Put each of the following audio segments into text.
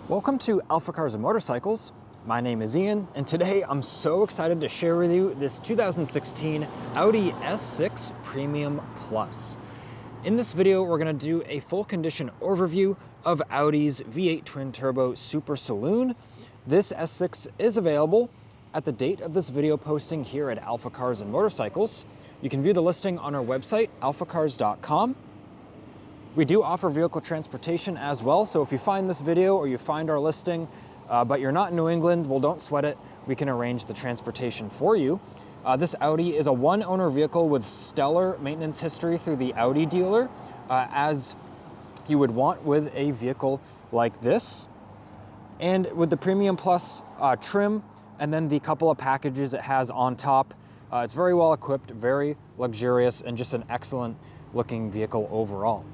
Welcome to AlphaCars Motorcycles. My name is Ian, and today I'm so excited to share with you this 2016 Audi S6 Premium Plus. In this video, we're going to do a full condition overview of Audi's V8 twin turbo Super Saloon. This S6 is available at the date of this video posting here at AlphaCars and Motorcycles. You can view the listing on our website, alphacars.com. We do offer vehicle transportation as well, so if you find this video or you find our listing, but you're not in New England, well, don't sweat it. We can arrange the transportation for you. This Audi is a one-owner vehicle with stellar maintenance history through the Audi dealer, as you would want with a vehicle like this. And with the Premium Plus trim, and then the couple of packages it has on top, it's very well equipped, very luxurious, and just an excellent looking vehicle overall.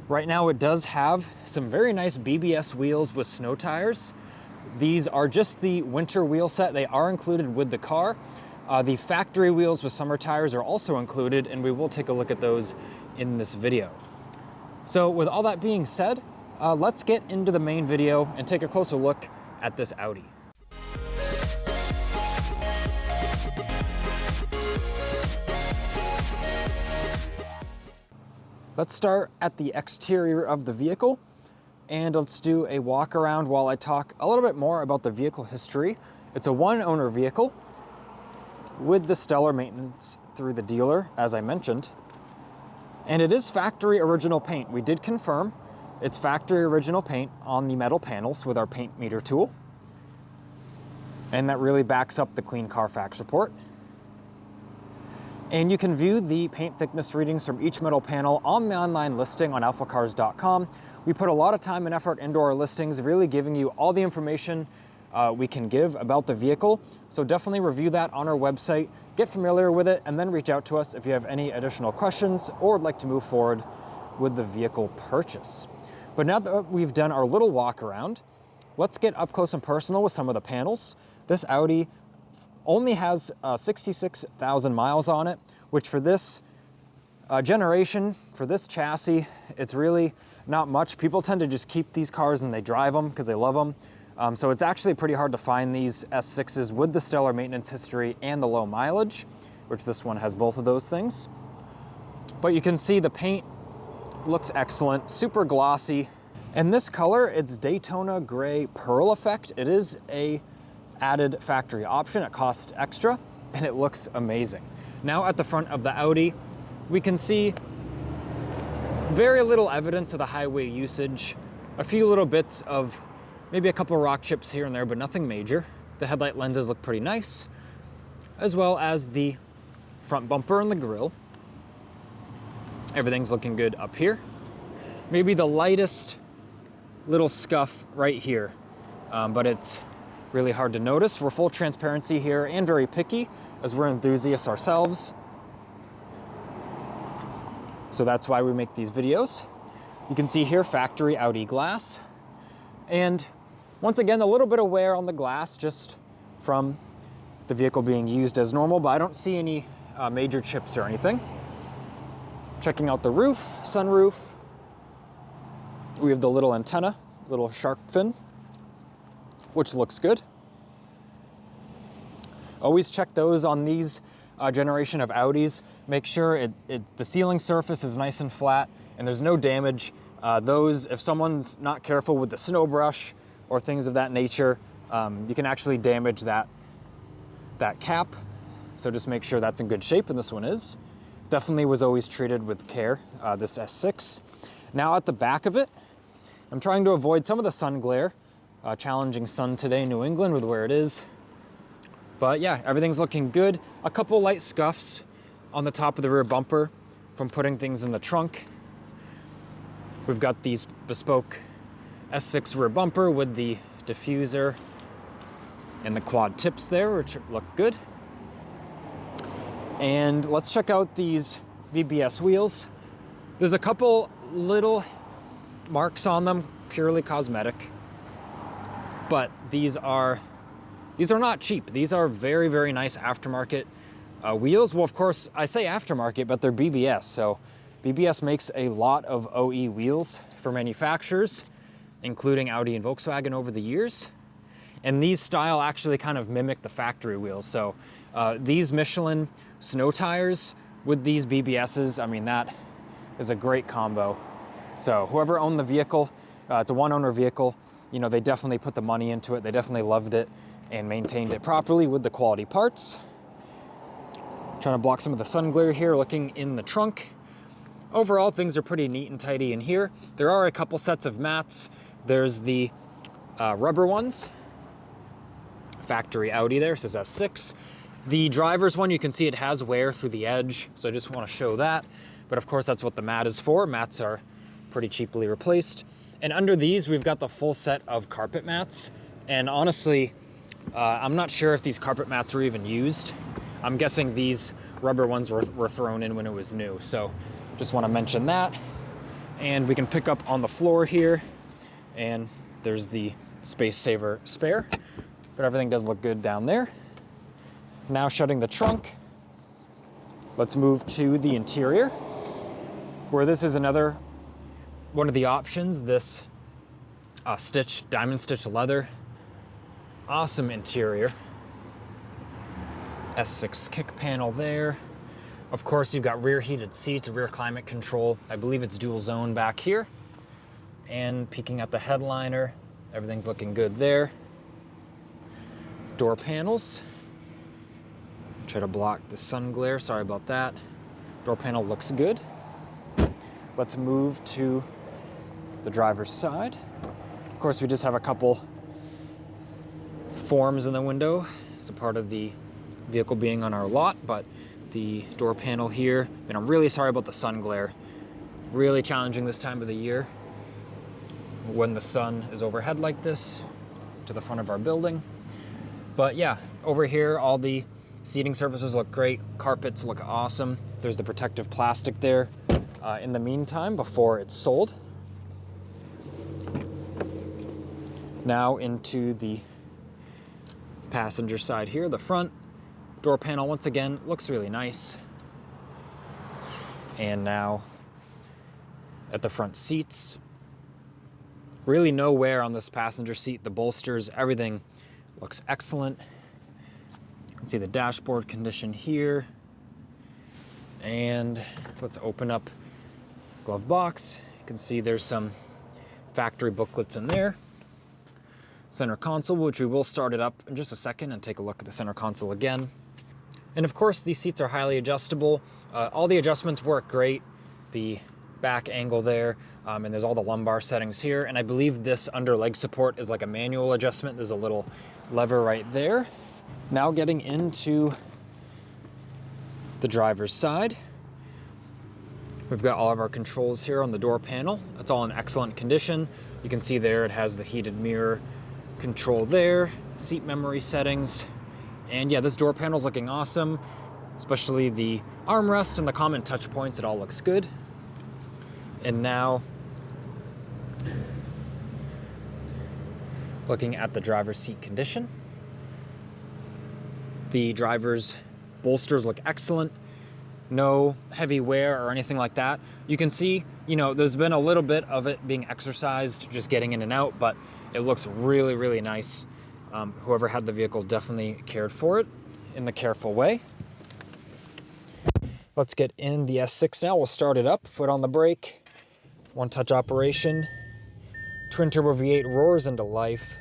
Right now it does have some very nice BBS wheels with snow tires. These are just the winter wheel set. They are included with the car. The factory wheels with summer tires are also included, and we will take a look at those in this video. So with all that being said, let's get into the main video and take a closer look at this Audi. Let's start at the exterior of the vehicle, and let's do a walk around while I talk a little bit more about the vehicle history. It's a one-owner vehicle with the stellar maintenance through the dealer, as I mentioned. And it is factory original paint. We did confirm it's factory original paint on the metal panels with our paint meter tool. And that really backs up the clean Carfax report. And you can view the paint thickness readings from each metal panel on the online listing on alphacars.com. We put a lot of time and effort into our listings, really giving you all the information we can give about the vehicle. So definitely review that on our website, get familiar with it, and then reach out to us if you have any additional questions or would like to move forward with the vehicle purchase. But now that we've done our little walk around, let's get up close and personal with some of the panels. This Audi only has 66,000 miles on it, which for this generation, for this chassis, it's really not much. People tend to just keep these cars and they drive them because they love them. So it's actually pretty hard to find these S6s with the stellar maintenance history and the low mileage, which this one has both of those things. But you can see the paint looks excellent, super glossy. And this color, it's Daytona Gray Pearl Effect. It is a added factory option. It costs extra and it looks amazing. Now at the front of the Audi, we can see very little evidence of the highway usage. A few little bits of maybe a couple rock chips here and there, but nothing major. The headlight lenses look pretty nice, as well as the front bumper and the grille. Everything's looking good up here. Maybe the lightest little scuff right here, but it's really hard to notice. We're full transparency here and very picky as we're enthusiasts ourselves. So that's why we make these videos. You can see here factory Audi glass. And once again, a little bit of wear on the glass just from the vehicle being used as normal, but I don't see any major chips or anything. Checking out the roof, sunroof. We have the little antenna, little shark fin, which looks good. Always check those on these generation of Audis. Make sure the ceiling surface is nice and flat and there's no damage. Those, if someone's not careful with the snow brush or things of that nature, you can actually damage that cap. So just make sure that's in good shape, and this one is. Definitely was always treated with care, this S6. Now at the back of it, I'm trying to avoid some of the sun glare. Challenging sun today in New England with where it is. But yeah, everything's looking good. A couple light scuffs on the top of the rear bumper from putting things in the trunk. We've got these bespoke S6 rear bumper with the diffuser and the quad tips there, which look good. And let's check out these BBS wheels. There's a couple little marks on them, purely cosmetic. But these are not cheap. These are very, very nice aftermarket wheels. Well, of course, I say aftermarket, but they're BBS. So BBS makes a lot of OE wheels for manufacturers. including Audi and Volkswagen over the years. And these style actually kind of mimic the factory wheels. So these Michelin snow tires with these BBSs, I mean, that is a great combo. So whoever owned the vehicle, it's a one-owner vehicle, you know, they definitely put the money into it. They definitely loved it and maintained it properly with the quality parts. Trying to block some of the sun glare here, looking in the trunk. Overall, things are pretty neat and tidy in here. There are a couple sets of mats. There's the rubber ones. Factory Audi there, says S6. The driver's one, you can see it has wear through the edge, so I just want to show that. But of course, that's what the mat is for. Mats are pretty cheaply replaced. And under these, we've got the full set of carpet mats. And honestly, I'm not sure if these carpet mats were even used. I'm guessing these rubber ones were thrown in when it was new. So just want to mention that. And we can pick up on the floor here. And there's the space saver spare. But everything does look good down there. Now shutting the trunk. Let's move to the interior, where this is another one of the options, this diamond stitch leather. Awesome interior. S6 kick panel there. Of course, you've got rear heated seats, rear climate control. I believe it's dual zone back here. And peeking at the headliner, everything's looking good there. Door panels. Try to block the sun glare, sorry about that. Door panel looks good. Let's move to the driver's side. Of course, we just have a couple forms in the window as a part of the vehicle being on our lot, but the door panel here, and I'm really sorry about the sun glare. Really challenging this time of the year when the sun is overhead like this to the front of our building. But yeah, over here, all the seating surfaces look great. Carpets look awesome. There's the protective plastic there in the meantime before it's sold. Now into the passenger side here, the front. Door panel, once again, looks really nice. And now at the front seats. Really no wear on this passenger seat. The bolsters, everything looks excellent. You can see the dashboard condition here. And let's open up glove box. You can see there's some factory booklets in there. Center console, which we will start it up in just a second and take a look at the center console again. And of course, these seats are highly adjustable. All the adjustments work great. The back angle there, and there's all the lumbar settings here. And I believe this under leg support is like a manual adjustment. There's a little lever right there. Now getting into the driver's side. We've got all of our controls here on the door panel. It's all in excellent condition. You can see there it has the heated mirror control there, seat memory settings. And yeah, this door panel's looking awesome, especially the armrest and the common touch points. It all looks good. And now, looking at the driver's seat condition. The driver's bolsters look excellent. No heavy wear or anything like that. You can see, there's been a little bit of it being exercised, just getting in and out, but it looks really, really nice. Whoever had the vehicle definitely cared for it in the careful way. Let's get in the S6 now. We'll start it up, foot on the brake, one-touch operation. Twin turbo V8 roars into life.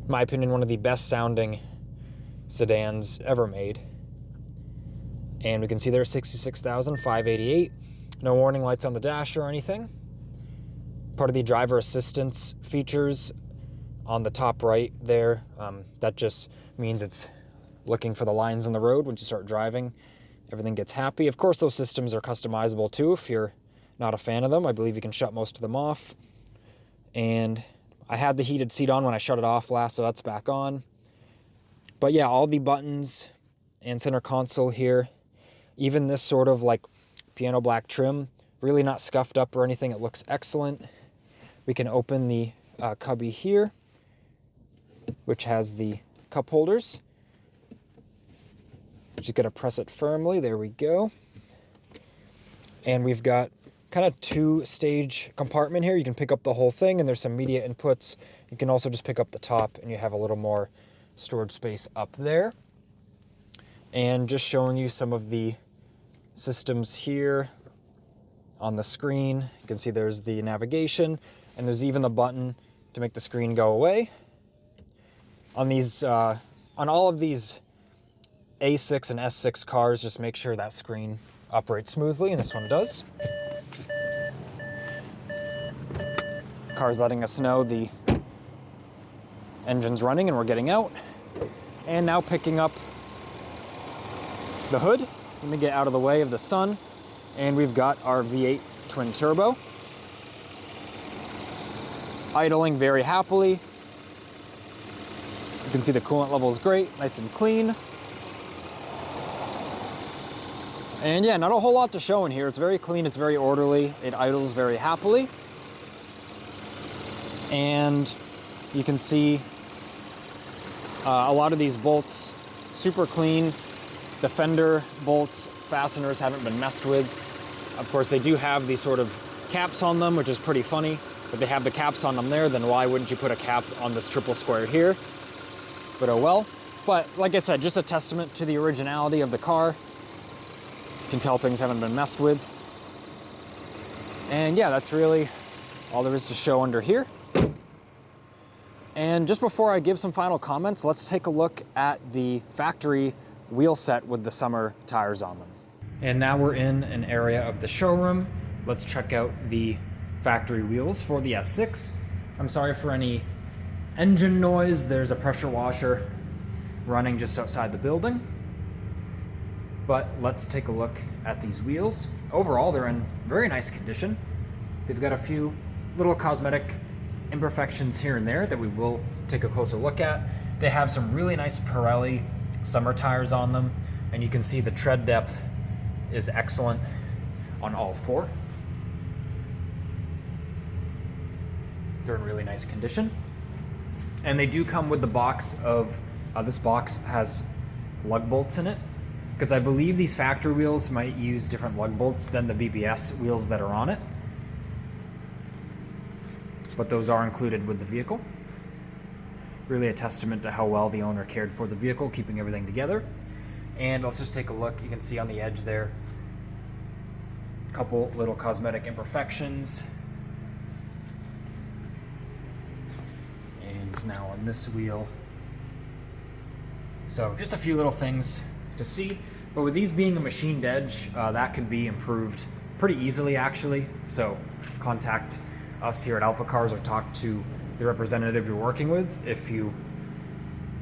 In my opinion, one of the best sounding sedans ever made. And we can see there's 66,588. No warning lights on the dash or anything. Part of the driver assistance features on the top right there. That just means it's looking for the lines in the road when you start driving. Everything gets happy. Of course, those systems are customizable too if you're not a fan of them. I believe you can shut most of them off. And I had the heated seat on when I shut it off last, so that's back on. But yeah, all the buttons and center console here, even this sort of like piano black trim, really not scuffed up or anything. It looks excellent. We can open the cubby here, which has the cup holders. Just gotta press it firmly. There we go. And we've got kind of two-stage compartment here. You can pick up the whole thing, and there's some media inputs. You can also just pick up the top, and you have a little more storage space up there. And just showing you some of the systems here on the screen. You can see there's the navigation, and there's even the button to make the screen go away. On these, on all of these A6 and S6 cars, just make sure that screen operates smoothly, and this one does. Car's letting us know the engine's running and we're getting out. And now picking up the hood. Let me get out of the way of the sun. And we've got our V8 twin turbo. Idling very happily. You can see the coolant level is great, nice and clean. And yeah, not a whole lot to show in here. It's very clean, it's very orderly. It idles very happily. And you can see a lot of these bolts, super clean. The fender bolts, fasteners haven't been messed with. Of course, they do have these sort of caps on them, which is pretty funny. If they have the caps on them there, then why wouldn't you put a cap on this triple square here? But oh well. But like I said, just a testament to the originality of the car. You can tell things haven't been messed with. And yeah, that's really all there is to show under here. And just before I give some final comments, let's take a look at the factory wheel set with the summer tires on them. And now we're in an area of the showroom. Let's check out the factory wheels for the S6. I'm sorry for any engine noise. There's a pressure washer running just outside the building. But let's take a look at these wheels. Overall, they're in very nice condition. They've got a few little cosmetic imperfections here and there that we will take a closer look at. They have some really nice Pirelli summer tires on them, and you can see the tread depth is excellent on all four. They're in really nice condition. And they do come with the box of, this box has lug bolts in it, because I believe these factory wheels might use different lug bolts than the BBS wheels that are on it. But those are included with the vehicle. Really a testament to how well the owner cared for the vehicle, keeping everything together. And let's just take a look. You can see on the edge there, a couple little cosmetic imperfections. And now on this wheel. So just a few little things to see. But with these being a machined edge, that could be improved pretty easily actually. So contact us here at AlphaCars or talk to the representative you're working with if you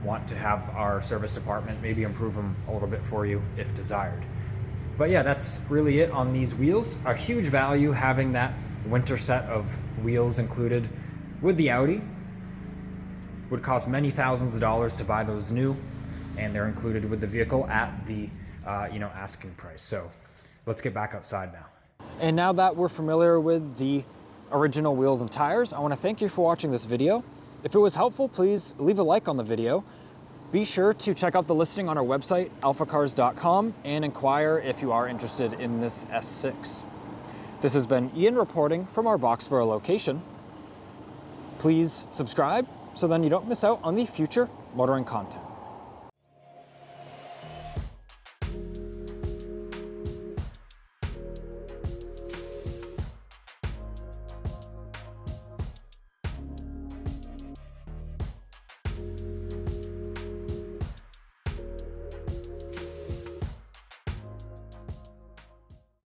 want to have our service department maybe improve them a little bit for you if desired. But yeah, that's really it on these wheels. A huge value having that winter set of wheels included with the Audi. Would cost many thousands of dollars to buy those new, and they're included with the vehicle at the asking price. So let's get back outside now. And now that we're familiar with the original wheels and tires, I want to thank you for watching this video. If it was helpful, please leave a like on the video. Be sure to check out the listing on our website, alphacars.com, and inquire if you are interested in this S6. This has been Ian reporting from our Boxborough location. Please subscribe so then you don't miss out on the future motoring content.